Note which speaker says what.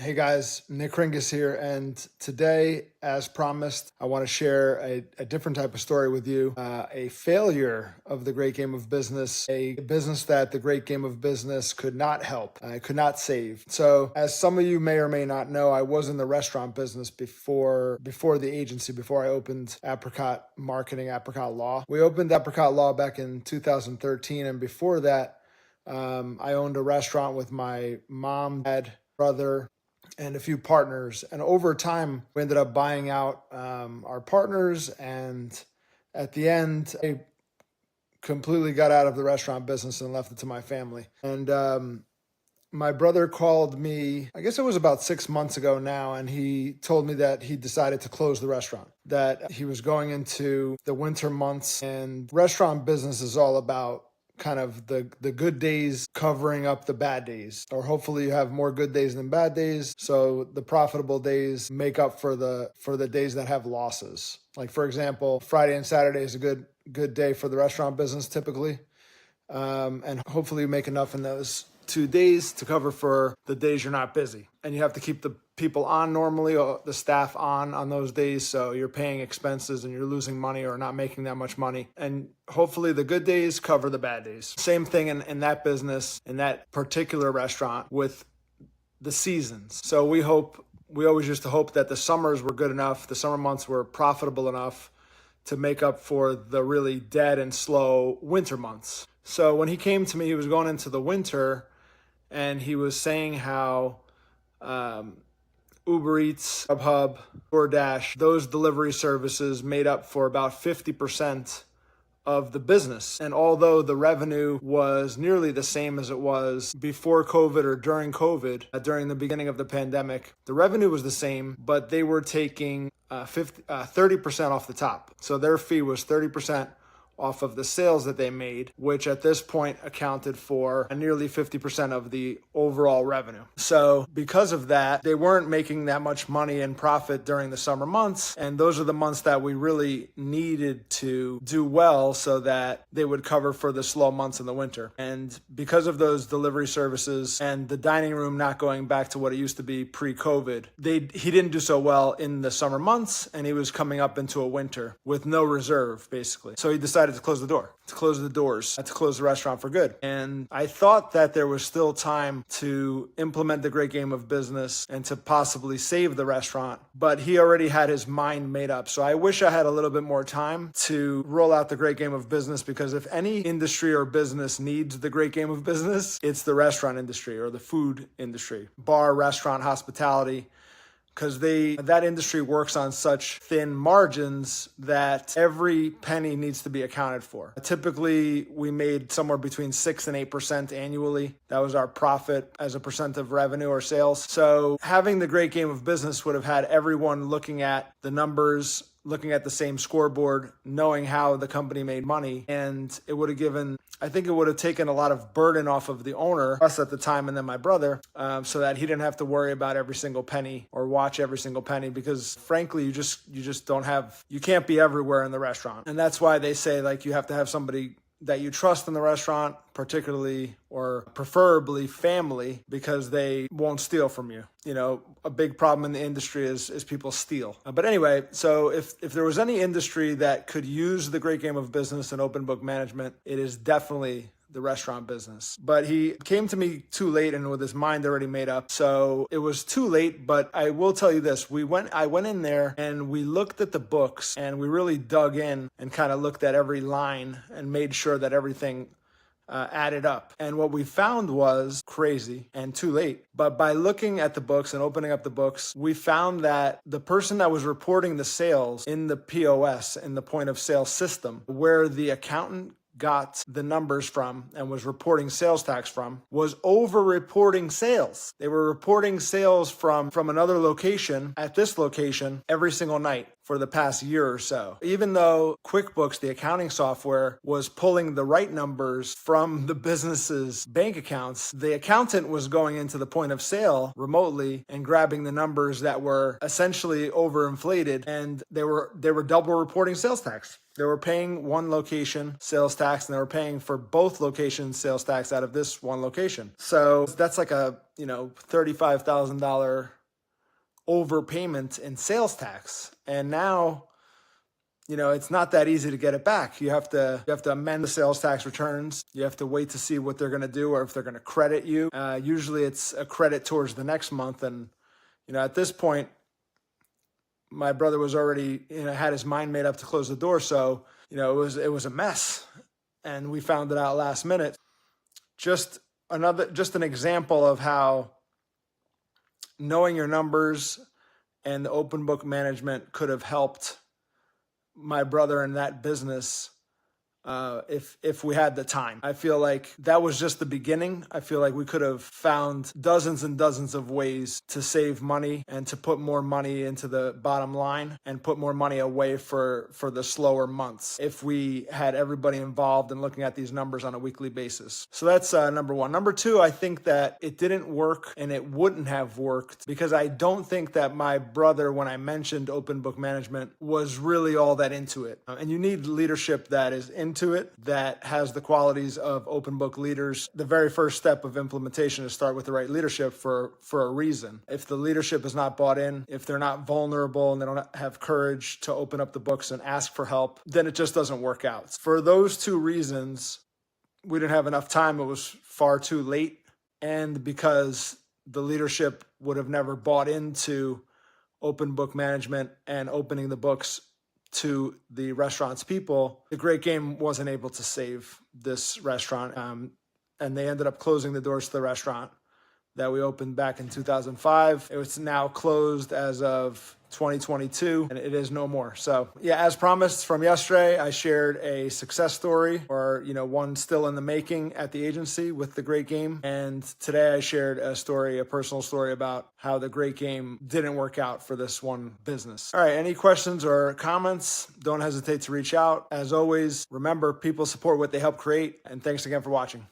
Speaker 1: Hey guys, Nick Kringas here, and today, as promised, I want to share a different type of story with you. A failure of the great game of business, a business that the great game of business could not help, could not save. So, as some of you may or may not know, I was in the restaurant business before the agency, before I opened Apricot Marketing, Apricot Law. We opened Apricot Law back in 2013, and before that, I owned a restaurant with my mom, dad, brother, and a few partners. And over time, we ended up buying out our partners. And at the end, I completely got out of the restaurant business and left it to my family. And my brother called me, I guess it was about 6 months ago now, and he told me that he decided to close the restaurant, that he was going into the winter months. And restaurant business is all about kind of the good days covering up the bad days, or hopefully you have more good days than bad days, so the profitable days make up for the days that have losses. Like, for example, Friday and Saturday is a good day for the restaurant business typically, and hopefully you make enough in those 2 days to cover for the days you're not busy. And you have to keep the people on normally, or the staff on those days, so you're paying expenses and you're losing money or not making that much money. And hopefully the good days cover the bad days. Same thing in that business, in that particular restaurant, with the seasons. So we always used to hope that the summers were good enough, the summer months were profitable enough to make up for the really dead and slow winter months. So when he came to me, he was going into the winter, and he was saying how Uber Eats, Grubhub, DoorDash, those delivery services made up for about 50% of the business. And although the revenue was nearly the same as it was before COVID or during COVID, during the beginning of the pandemic, the revenue was the same, but they were taking 30% off the top. So their fee was 30% off of the sales that they made, which at this point accounted for nearly 50% of the overall revenue. So because of that, they weren't making that much money in profit during the summer months. And those are the months that we really needed to do well so that they would cover for the slow months in the winter. And because of those delivery services and the dining room not going back to what it used to be pre-COVID, he didn't do so well in the summer months, and he was coming up into a winter with no reserve, basically. So he decided to close the doors, to close the restaurant for good. And I thought that there was still time to implement the great game of business and to possibly save the restaurant, but he already had his mind made up. So I wish I had a little bit more time to roll out the great game of business, because if any industry or business needs the great game of business, it's the restaurant industry or the food industry, bar, restaurant, hospitality, because that industry works on such thin margins that every penny needs to be accounted for. Typically, we made somewhere between 6 and 8% annually. That was our profit as a percent of revenue or sales. So having the great game of business would have had everyone looking at the numbers, looking at the same scoreboard, knowing how the company made money, and it would have taken a lot of burden off of the owner, us at the time, and then my brother, so that he didn't have to worry about every single penny or watch every single penny, because frankly, you can't be everywhere in the restaurant. And that's why they say, like, you have to have somebody that you trust in the restaurant, particularly or preferably family, because they won't steal from you. You know, a big problem in the industry is people steal. But anyway, so if there was any industry that could use the great game of business and open book management, it is definitely the restaurant business. But he came to me too late and with his mind already made up. So it was too late, but I will tell you this. I went in there and we looked at the books, and we really dug in and kind of looked at every line and made sure that everything added up. And what we found was crazy and too late. But by looking at the books and opening up the books, we found that the person that was reporting the sales in the POS, in the point of sale system, where the accountant got the numbers from and was reporting sales tax from, was over-reporting sales. They were reporting sales from another location at this location every single night for the past year or so. Even though QuickBooks, the accounting software, was pulling the right numbers from the business's bank accounts, the accountant was going into the point of sale remotely and grabbing the numbers that were essentially overinflated, and they were double reporting sales tax. They were paying one location sales tax, and they were paying for both locations sales tax out of this one location. So that's like a $35,000 overpayment in sales tax. And now, it's not that easy to get it back. You have to amend the sales tax returns. You have to wait to see what they're going to do, or if they're going to credit you. Usually it's a credit towards the next month. And, at this point, my brother was already, had his mind made up to close the door. So, it was a mess, and we found it out last minute. Just an example of how knowing your numbers and the open book management could have helped my brother in that business if we had the time. I feel like that was just the beginning. I feel like we could have found dozens and dozens of ways to save money and to put more money into the bottom line and put more money away for the slower months if we had everybody involved in looking at these numbers on a weekly basis. So that's number one. Number two, I think that it didn't work, and it wouldn't have worked because I don't think that my brother, when I mentioned open book management, was really all that into it. And you need leadership that is into it, that has the qualities of open book leaders. The very first step of implementation is start with the right leadership for a reason. If the leadership is not bought in, if they're not vulnerable and they don't have courage to open up the books and ask for help, then it just doesn't work out. For those two reasons, we didn't have enough time. It was far too late. And because the leadership would have never bought into open book management and opening the books to the restaurant's people, the Great Game wasn't able to save this restaurant. And they ended up closing the doors to the restaurant that we opened back in 2005. It was now closed as of 2022, and it is no more. So yeah, as promised from yesterday, I shared a success story, or one still in the making at the agency with the Great Game. And today I shared a personal story about how the Great Game didn't work out for this one business. All right, any questions or comments? Don't hesitate to reach out. As always, remember, people support what they help create. And thanks again for watching.